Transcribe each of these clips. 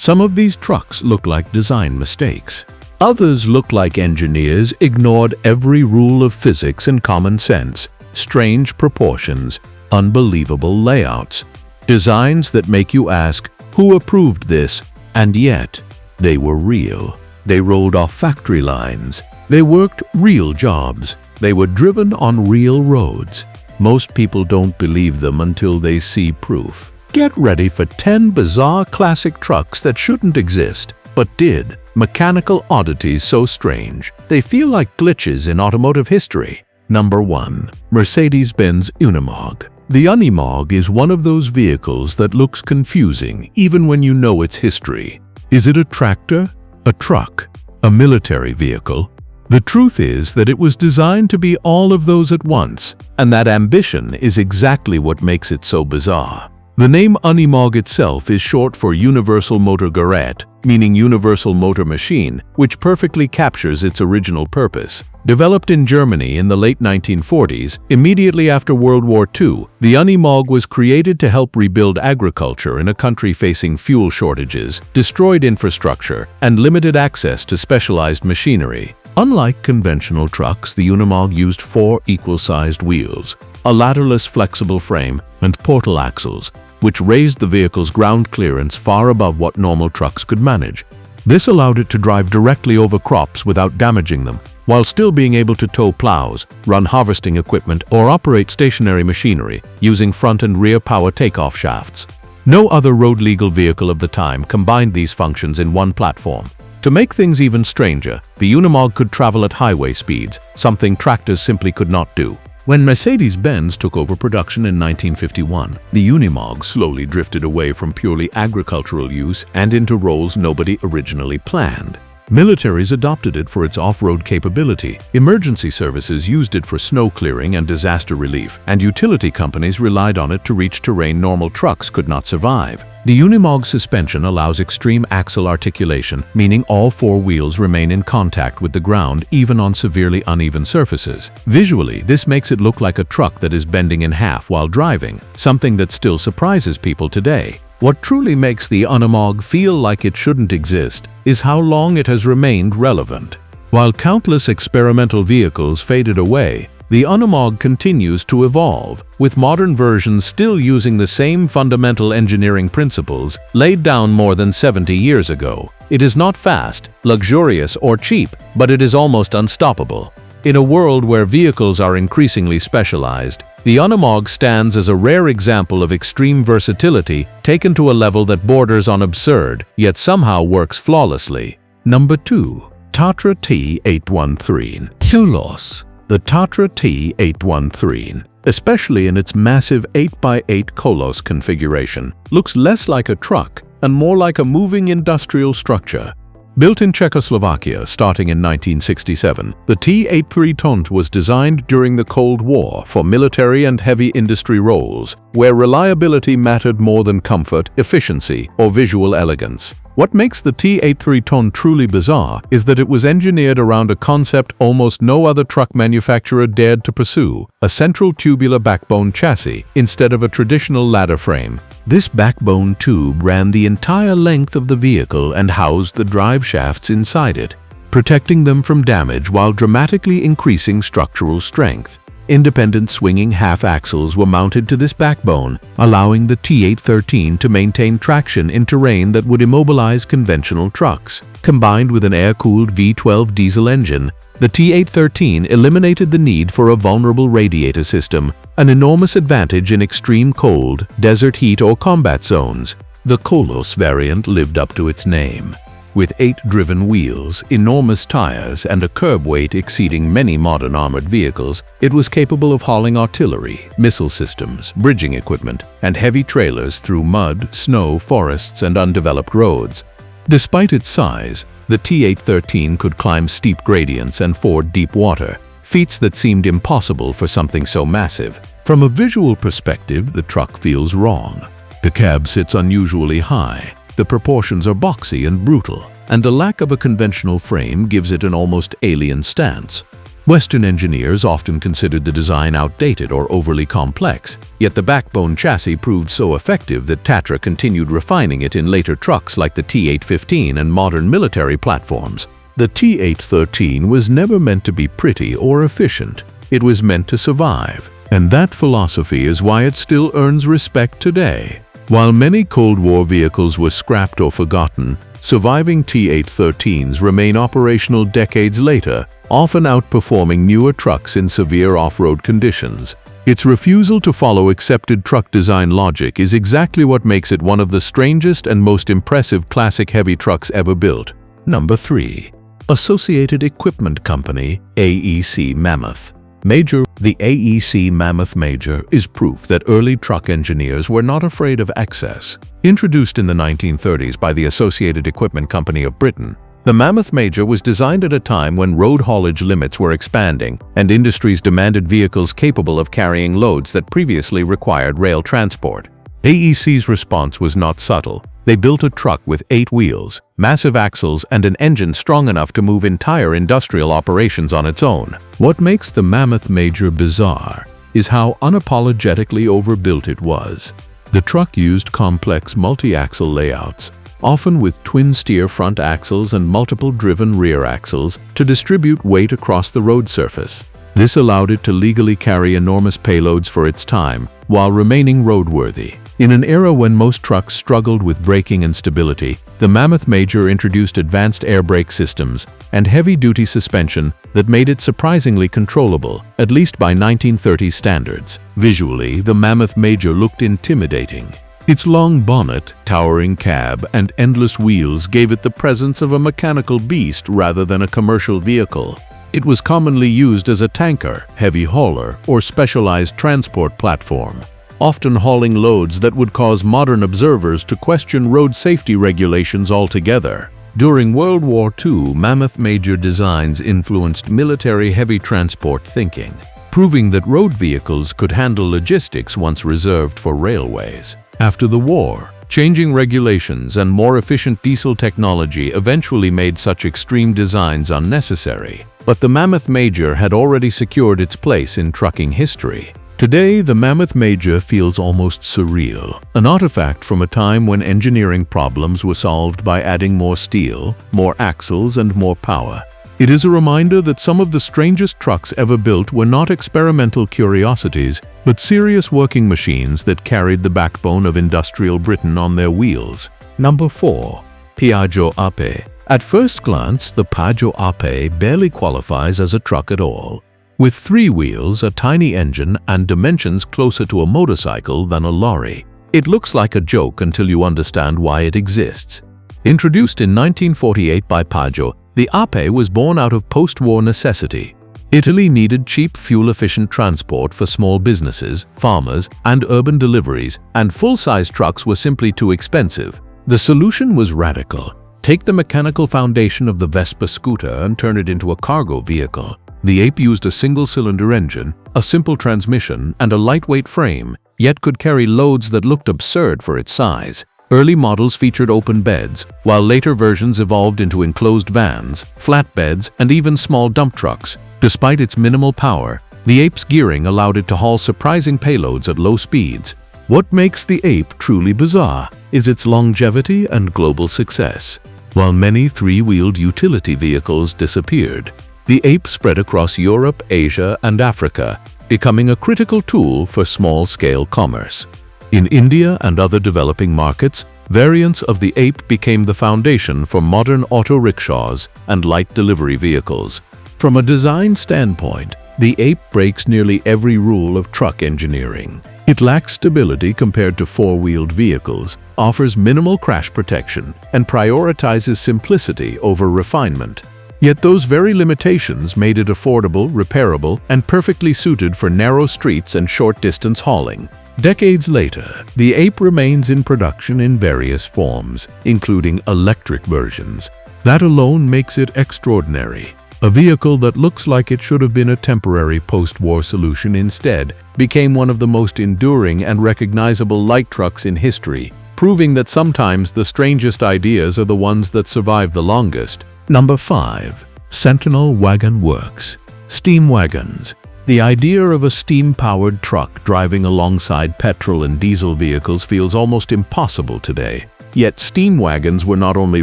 Some of these trucks look like design mistakes. Others look like engineers ignored every rule of physics and common sense. Strange proportions, unbelievable layouts, designs that make you ask, who approved this? And yet, they were real. They rolled off factory lines. They worked real jobs. They were driven on real roads. Most people don't believe them until they see proof. Get ready for 10 bizarre classic trucks that shouldn't exist, but did. Mechanical oddities so strange, they feel like glitches in automotive history. Number 1. Mercedes-Benz Unimog. The Unimog is one of those vehicles that looks confusing even when you know its history. Is it a tractor? A truck? A military vehicle? The truth is that it was designed to be all of those at once, and that ambition is exactly what makes it so bizarre. The name Unimog itself is short for Universal Motor Gerät, meaning Universal Motor Machine, which perfectly captures its original purpose. Developed in Germany in the late 1940s, immediately after World War II, the Unimog was created to help rebuild agriculture in a country facing fuel shortages, destroyed infrastructure, and limited access to specialized machinery. Unlike conventional trucks, the Unimog used 4 equal-sized wheels, a ladderless flexible frame, and portal axles, which raised the vehicle's ground clearance far above what normal trucks could manage. This allowed it to drive directly over crops without damaging them, while still being able to tow plows, run harvesting equipment, or operate stationary machinery using front and rear power takeoff shafts. No other road-legal vehicle of the time combined these functions in one platform. To make things even stranger, the Unimog could travel at highway speeds, something tractors simply could not do. When Mercedes-Benz took over production in 1951, the Unimog slowly drifted away from purely agricultural use and into roles nobody originally planned. Militaries adopted it for its off-road capability, emergency services used it for snow clearing and disaster relief, and utility companies relied on it to reach terrain normal trucks could not survive. The Unimog suspension allows extreme axle articulation, meaning all 4 wheels remain in contact with the ground even on severely uneven surfaces. Visually, this makes it look like a truck that is bending in half while driving, something that still surprises people today. What truly makes the Unimog feel like it shouldn't exist is how long it has remained relevant. While countless experimental vehicles faded away, the Unimog continues to evolve, with modern versions still using the same fundamental engineering principles laid down more than 70 years ago. It is not fast, luxurious, or cheap, but it is almost unstoppable. In a world where vehicles are increasingly specialized, the Unimog stands as a rare example of extreme versatility taken to a level that borders on absurd, yet somehow works flawlessly. Number 2. Tatra T813. Coloss. The Tatra T813, especially in its massive 8x8 Coloss configuration, looks less like a truck and more like a moving industrial structure. Built in Czechoslovakia starting in 1967, the T813 was designed during the Cold War for military and heavy industry roles, where reliability mattered more than comfort, efficiency, or visual elegance. What makes the T813 truly bizarre is that it was engineered around a concept almost no other truck manufacturer dared to pursue: a central tubular backbone chassis instead of a traditional ladder frame. This backbone tube ran the entire length of the vehicle and housed the drive shafts inside it, protecting them from damage while dramatically increasing structural strength. Independent swinging half-axles were mounted to this backbone, allowing the T813 to maintain traction in terrain that would immobilize conventional trucks. Combined with an air-cooled V12 diesel engine, the T813 eliminated the need for a vulnerable radiator system, an enormous advantage in extreme cold, desert heat, or combat zones. The Coloss variant lived up to its name. With 8 driven wheels, enormous tires, and a curb weight exceeding many modern armored vehicles, it was capable of hauling artillery, missile systems, bridging equipment, and heavy trailers through mud, snow, forests, and undeveloped roads. Despite its size, the T813 could climb steep gradients and ford deep water, feats that seemed impossible for something so massive. From a visual perspective, the truck feels wrong. The cab sits unusually high. The proportions are boxy and brutal, and the lack of a conventional frame gives it an almost alien stance. Western engineers often considered the design outdated or overly complex, yet the backbone chassis proved so effective that Tatra continued refining it in later trucks like the T815 and modern military platforms. The T813 was never meant to be pretty or efficient. It was meant to survive, and that philosophy is why it still earns respect today. While many Cold War vehicles were scrapped or forgotten, surviving T813s remain operational decades later, often outperforming newer trucks in severe off-road conditions. Its refusal to follow accepted truck design logic is exactly what makes it one of the strangest and most impressive classic heavy trucks ever built. Number 3. Associated Equipment Company, AEC Mammoth Major. The AEC Mammoth Major is proof that early truck engineers were not afraid of excess. Introduced in the 1930s by the Associated Equipment Company of Britain, the Mammoth Major was designed at a time when road haulage limits were expanding and industries demanded vehicles capable of carrying loads that previously required rail transport. AEC's response was not subtle. They built a truck with 8 wheels, massive axles, and an engine strong enough to move entire industrial operations on its own. What makes the Mammoth Major bizarre is how unapologetically overbuilt it was. The truck used complex multi-axle layouts, often with twin-steer front axles and multiple driven rear axles, to distribute weight across the road surface. This allowed it to legally carry enormous payloads for its time, while remaining roadworthy. In an era when most trucks struggled with braking and stability, the Mammoth Major introduced advanced air brake systems and heavy-duty suspension that made it surprisingly controllable, at least by 1930s standards. Visually, the Mammoth Major looked intimidating. Its long bonnet, towering cab, and endless wheels gave it the presence of a mechanical beast rather than a commercial vehicle. It was commonly used as a tanker, heavy hauler, or specialized transport platform, often hauling loads that would cause modern observers to question road safety regulations altogether. During World War II, Mammoth Major designs influenced military heavy transport thinking, proving that road vehicles could handle logistics once reserved for railways. After the war, changing regulations and more efficient diesel technology eventually made such extreme designs unnecessary, but the Mammoth Major had already secured its place in trucking history. Today, the Mammoth Major feels almost surreal, an artifact from a time when engineering problems were solved by adding more steel, more axles, and more power. It is a reminder that some of the strangest trucks ever built were not experimental curiosities, but serious working machines that carried the backbone of industrial Britain on their wheels. Number 4. Piaggio Ape. At first glance, the Piaggio Ape barely qualifies as a truck at all. With 3 wheels, a tiny engine, and dimensions closer to a motorcycle than a lorry, it looks like a joke until you understand why it exists. Introduced in 1948 by Piaggio, the Ape was born out of post-war necessity. Italy needed cheap, fuel-efficient transport for small businesses, farmers, and urban deliveries, and full-size trucks were simply too expensive. The solution was radical. Take the mechanical foundation of the Vespa scooter and turn it into a cargo vehicle. The Ape used a single-cylinder engine, a simple transmission, and a lightweight frame, yet could carry loads that looked absurd for its size. Early models featured open beds, while later versions evolved into enclosed vans, flatbeds, and even small dump trucks. Despite its minimal power, the Ape's gearing allowed it to haul surprising payloads at low speeds. What makes the Ape truly bizarre is its longevity and global success. While many 3-wheeled utility vehicles disappeared, the Ape spread across Europe, Asia, and Africa, becoming a critical tool for small-scale commerce. In India and other developing markets, variants of the Ape became the foundation for modern auto rickshaws and light delivery vehicles. From a design standpoint, the Ape breaks nearly every rule of truck engineering. It lacks stability compared to 4-wheeled vehicles, offers minimal crash protection, and prioritizes simplicity over refinement. Yet those very limitations made it affordable, repairable, and perfectly suited for narrow streets and short-distance hauling. Decades later, the Ape remains in production in various forms, including electric versions. That alone makes it extraordinary. A vehicle that looks like it should have been a temporary post-war solution instead became one of the most enduring and recognizable light trucks in history, proving that sometimes the strangest ideas are the ones that survive the longest. Number 5. Sentinel Wagon Works. Steam wagons. The idea of a steam-powered truck driving alongside petrol and diesel vehicles feels almost impossible today. Yet steam wagons were not only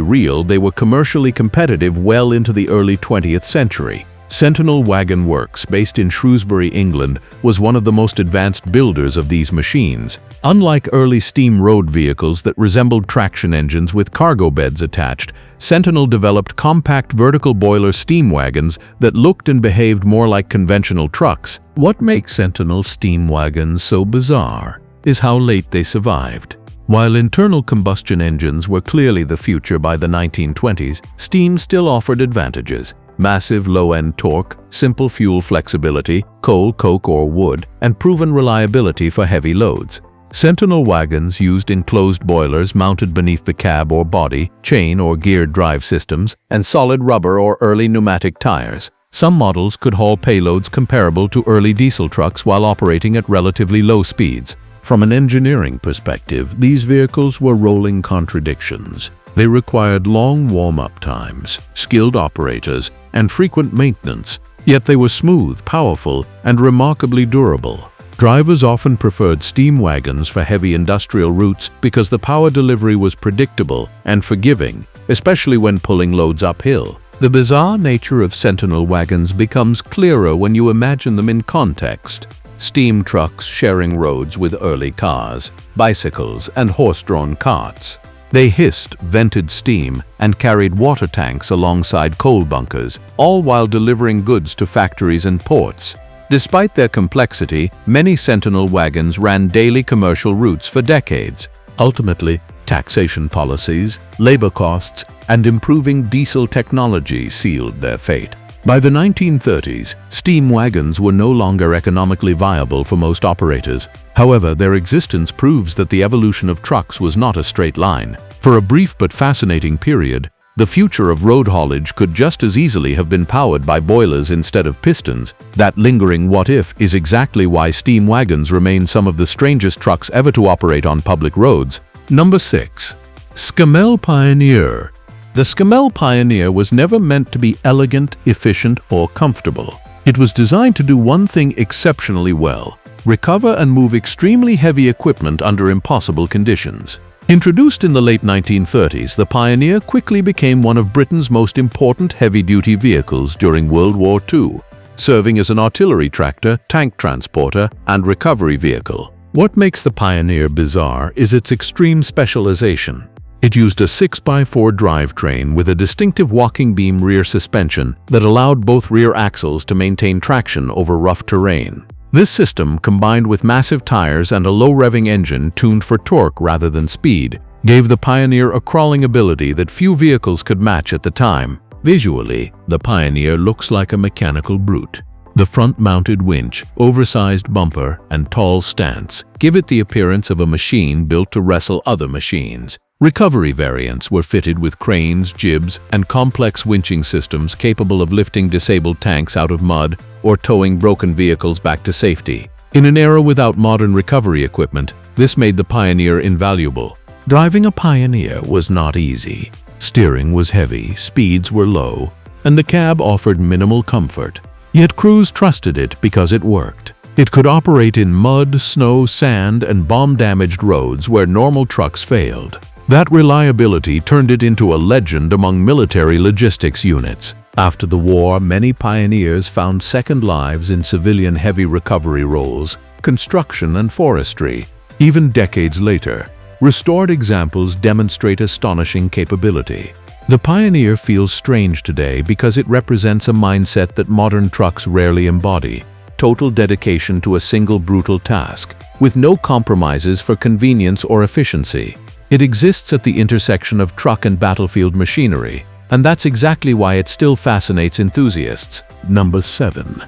real, they were commercially competitive well into the early 20th century. Sentinel Wagon Works, based in Shrewsbury, England, was one of the most advanced builders of these machines. Unlike early steam road vehicles that resembled traction engines with cargo beds attached, Sentinel developed compact vertical boiler steam wagons that looked and behaved more like conventional trucks. What makes Sentinel steam wagons so bizarre is how late they survived. While internal combustion engines were clearly the future by the 1920s, steam still offered advantages. Massive low-end torque, simple fuel flexibility, coal, coke, or wood, and proven reliability for heavy loads. Sentinel wagons used enclosed boilers mounted beneath the cab or body, chain or geared drive systems, and solid rubber or early pneumatic tires. Some models could haul payloads comparable to early diesel trucks while operating at relatively low speeds. From an engineering perspective, these vehicles were rolling contradictions. They required long warm-up times, skilled operators, and frequent maintenance, yet they were smooth, powerful, and remarkably durable. Drivers often preferred steam wagons for heavy industrial routes because the power delivery was predictable and forgiving, especially when pulling loads uphill. The bizarre nature of Sentinel wagons becomes clearer when you imagine them in context. Steam trucks sharing roads with early cars, bicycles, and horse-drawn carts. They hissed, vented steam, and carried water tanks alongside coal bunkers, all while delivering goods to factories and ports. Despite their complexity, many Sentinel wagons ran daily commercial routes for decades. Ultimately, taxation policies, labor costs, and improving diesel technology sealed their fate. By the 1930s, steam wagons were no longer economically viable for most operators. However, their existence proves that the evolution of trucks was not a straight line. For a brief but fascinating period, the future of road haulage could just as easily have been powered by boilers instead of pistons. That lingering what-if is exactly why steam wagons remain some of the strangest trucks ever to operate on public roads. Number 6. Scammell Pioneer. The Scammell Pioneer was never meant to be elegant, efficient, or comfortable. It was designed to do one thing exceptionally well: recover and move extremely heavy equipment under impossible conditions. Introduced in the late 1930s, the Pioneer quickly became one of Britain's most important heavy-duty vehicles during World War II, serving as an artillery tractor, tank transporter, and recovery vehicle. What makes the Pioneer bizarre is its extreme specialization. It used a 6x4 drivetrain with a distinctive walking beam rear suspension that allowed both rear axles to maintain traction over rough terrain. This system, combined with massive tires and a low-revving engine tuned for torque rather than speed, gave the Pioneer a crawling ability that few vehicles could match at the time. Visually, the Pioneer looks like a mechanical brute. The front-mounted winch, oversized bumper, and tall stance give it the appearance of a machine built to wrestle other machines. Recovery variants were fitted with cranes, jibs, and complex winching systems capable of lifting disabled tanks out of mud or towing broken vehicles back to safety. In an era without modern recovery equipment, this made the Pioneer invaluable. Driving a Pioneer was not easy. Steering was heavy, speeds were low, and the cab offered minimal comfort. Yet crews trusted it because it worked. It could operate in mud, snow, sand, and bomb-damaged roads where normal trucks failed. That reliability turned it into a legend among military logistics units. After the war, many Pioneers found second lives in civilian heavy recovery roles, construction, and forestry. Even decades later, restored examples demonstrate astonishing capability. The Pioneer feels strange today because it represents a mindset that modern trucks rarely embody: total dedication to a single brutal task, with no compromises for convenience or efficiency. It exists at the intersection of truck and battlefield machinery, and that's exactly why it still fascinates enthusiasts. Number 7.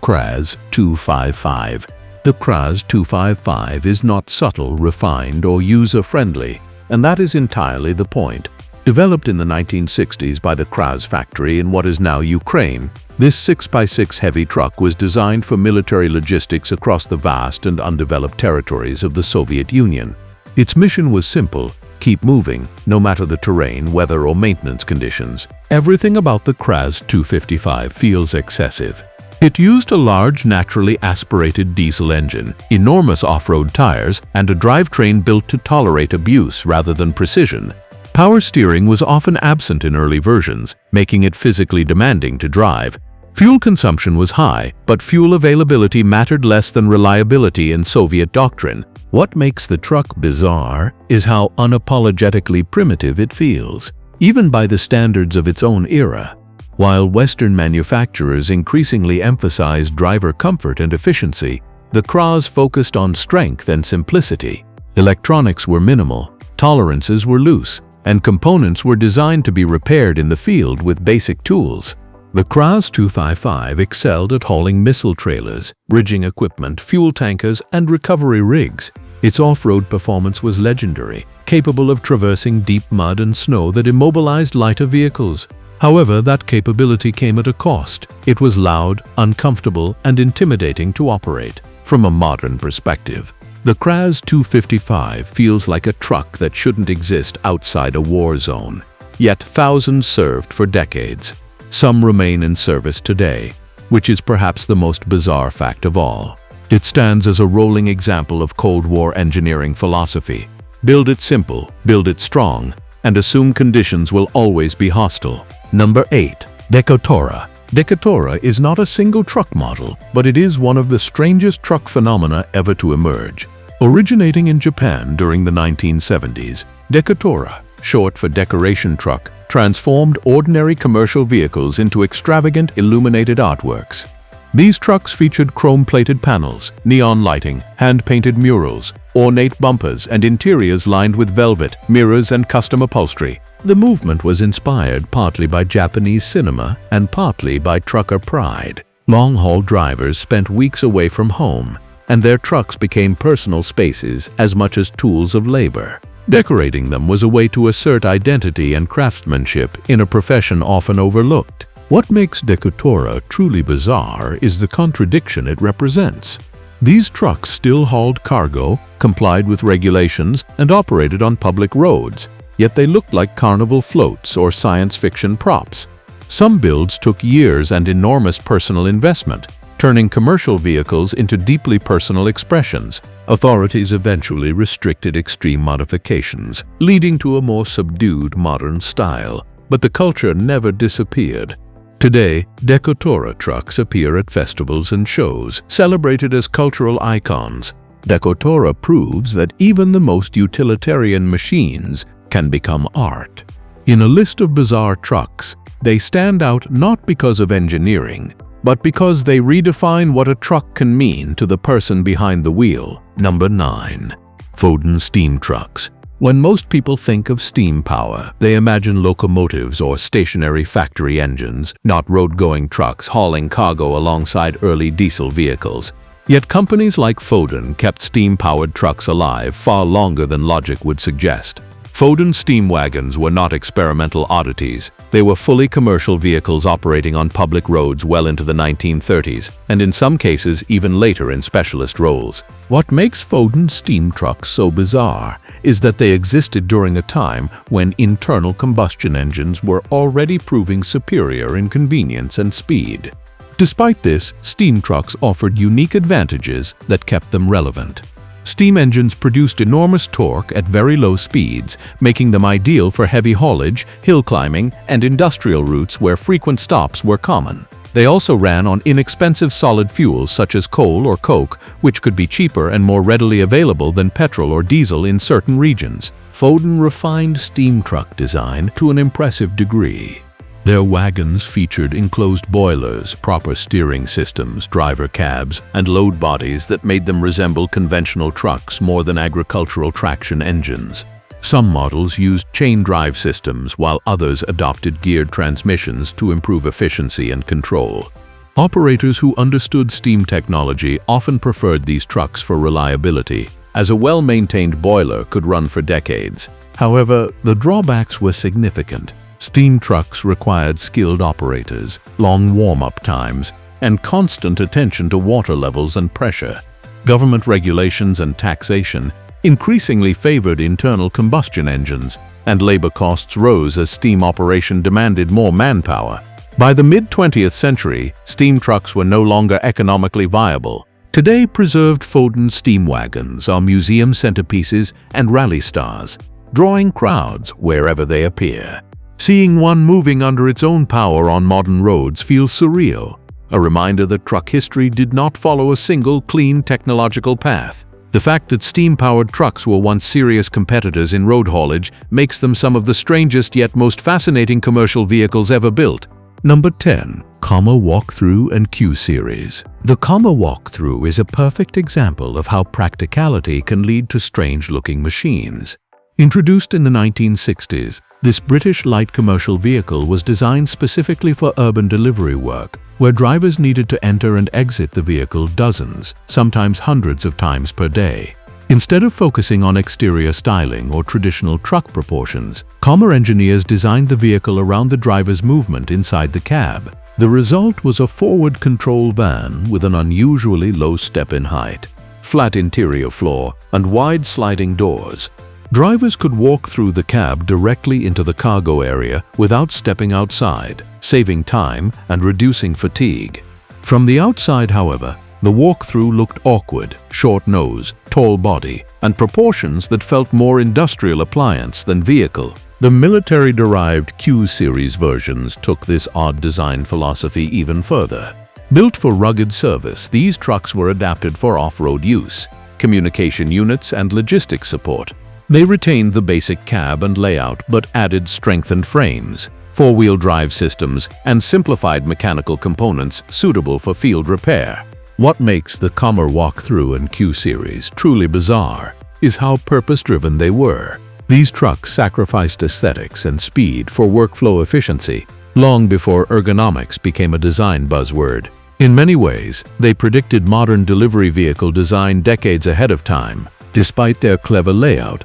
CRAZ 255. The CRAZ 255 is not subtle, refined, or user-friendly, and that is entirely the point. Developed in the 1960s by the CRAZ factory in what is now Ukraine, this 6x6 heavy truck was designed for military logistics across the vast and undeveloped territories of the Soviet Union. Its mission was simple: keep moving, no matter the terrain, weather, or maintenance conditions. Everything about the CRAZ 255 feels excessive. It used a large, naturally aspirated diesel engine, enormous off-road tires, and a drivetrain built to tolerate abuse rather than precision. Power steering was often absent in early versions, making it physically demanding to drive. Fuel consumption was high, but fuel availability mattered less than reliability in Soviet doctrine. What makes the truck bizarre is how unapologetically primitive it feels, even by the standards of its own era. While Western manufacturers increasingly emphasized driver comfort and efficiency, the Coloss focused on strength and simplicity. Electronics were minimal, tolerances were loose, and components were designed to be repaired in the field with basic tools. The Coloss 255 excelled at hauling missile trailers, bridging equipment, fuel tankers, and recovery rigs. Its off-road performance was legendary, capable of traversing deep mud and snow that immobilized lighter vehicles. However, that capability came at a cost. It was loud, uncomfortable, and intimidating to operate. From a modern perspective, the Coloss 255 feels like a truck that shouldn't exist outside a war zone. Yet thousands served for decades. Some remain in service today, which is perhaps the most bizarre fact of all. It stands as a rolling example of Cold War engineering philosophy. Build it simple, build it strong, and assume conditions will always be hostile. Number 8. Decorator. Decorator is not a single truck model, but it is one of the strangest truck phenomena ever to emerge. Originating in Japan during the 1970s, Decorator, short for decoration truck, transformed ordinary commercial vehicles into extravagant illuminated artworks. These trucks featured chrome-plated panels, neon lighting, hand-painted murals, ornate bumpers, and interiors lined with velvet, mirrors, and custom upholstery. The movement was inspired partly by Japanese cinema and partly by trucker pride. Long-haul drivers spent weeks away from home, and their trucks became personal spaces as much as tools of labor. Decorating them was a way to assert identity and craftsmanship in a profession often overlooked. What makes Decorator truly bizarre is the contradiction it represents. These trucks still hauled cargo, complied with regulations, and operated on public roads, yet they looked like carnival floats or science fiction props. Some builds took years and enormous personal investment, turning commercial vehicles into deeply personal expressions. Authorities eventually restricted extreme modifications, leading to a more subdued modern style, but the culture never disappeared. Today, Decorator trucks appear at festivals and shows, celebrated as cultural icons. Decorator proves that even the most utilitarian machines can become art. In a list of bizarre trucks, they stand out not because of engineering, but because they redefine what a truck can mean to the person behind the wheel. Number 9. Foden steam trucks. When most people think of steam power, they imagine locomotives or stationary factory engines, not road-going trucks hauling cargo alongside early diesel vehicles. Yet companies like Foden kept steam-powered trucks alive far longer than logic would suggest. Foden steam wagons were not experimental oddities. They were fully commercial vehicles operating on public roads well into the 1930s, and in some cases even later in specialist roles. What makes Foden steam trucks so bizarre is that they existed during a time when internal combustion engines were already proving superior in convenience and speed. Despite this, steam trucks offered unique advantages that kept them relevant. Steam engines produced enormous torque at very low speeds, making them ideal for heavy haulage, hill climbing, and industrial routes where frequent stops were common. They also ran on inexpensive solid fuels such as coal or coke, which could be cheaper and more readily available than petrol or diesel in certain regions. Foden refined steam truck design to an impressive degree. Their wagons featured enclosed boilers, proper steering systems, driver cabs, and load bodies that made them resemble conventional trucks more than agricultural traction engines. Some models used chain drive systems, while others adopted geared transmissions to improve efficiency and control. Operators who understood steam technology often preferred these trucks for reliability, as a well-maintained boiler could run for decades. However, the drawbacks were significant. Steam trucks required skilled operators, long warm-up times, and constant attention to water levels and pressure. Government regulations and taxation increasingly favored internal combustion engines, and labor costs rose as steam operation demanded more manpower. By the mid-20th century, steam trucks were no longer economically viable. Today, preserved Foden steam wagons are museum centerpieces and rally stars, drawing crowds wherever they appear. Seeing one moving under its own power on modern roads feels surreal, a reminder that truck history did not follow a single clean technological path. The fact that steam-powered trucks were once serious competitors in road haulage makes them some of the strangest yet most fascinating commercial vehicles ever built. Number 10. Walk-Thru and Q Series. The Walk-Thru is a perfect example of how practicality can lead to strange-looking machines. Introduced in the 1960s, this British light commercial vehicle was designed specifically for urban delivery work, where drivers needed to enter and exit the vehicle dozens, sometimes hundreds of times per day. Instead of focusing on exterior styling or traditional truck proportions, engineers designed the vehicle around the driver's movement inside the cab. The result was a forward control van with an unusually low step-in height, flat interior floor, and wide sliding doors. Drivers could walk through the cab directly into the cargo area without stepping outside, saving time and reducing fatigue. From the outside, however, the Walk-Thru looked awkward, short nose, tall body, and proportions that felt more industrial appliance than vehicle. The military-derived Q Series versions took this odd design philosophy even further. Built for rugged service, these trucks were adapted for off-road use, communication units, and logistics support. They retained the basic cab and layout but added strengthened frames, four-wheel drive systems, and simplified mechanical components suitable for field repair. What makes the Walk-Thru and Q Series truly bizarre is how purpose-driven they were. These trucks sacrificed aesthetics and speed for workflow efficiency, long before ergonomics became a design buzzword. In many ways, they predicted modern delivery vehicle design decades ahead of time. Despite their clever layout,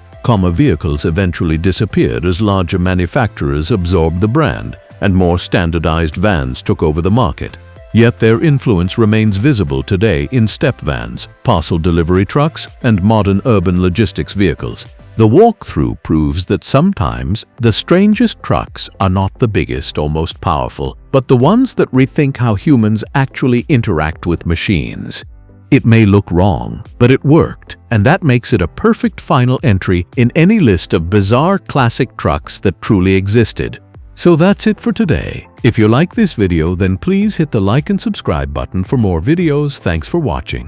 vehicles eventually disappeared as larger manufacturers absorbed the brand and more standardized vans took over the market. Yet their influence remains visible today in step vans, parcel delivery trucks, and modern urban logistics vehicles. The Walk-Thru proves that sometimes the strangest trucks are not the biggest or most powerful, but the ones that rethink how humans actually interact with machines. It may look wrong, but it worked, and that makes it a perfect final entry in any list of bizarre classic trucks that truly existed. So that's it for today. If you like this video, then please hit the like and subscribe button for more videos. Thanks for watching.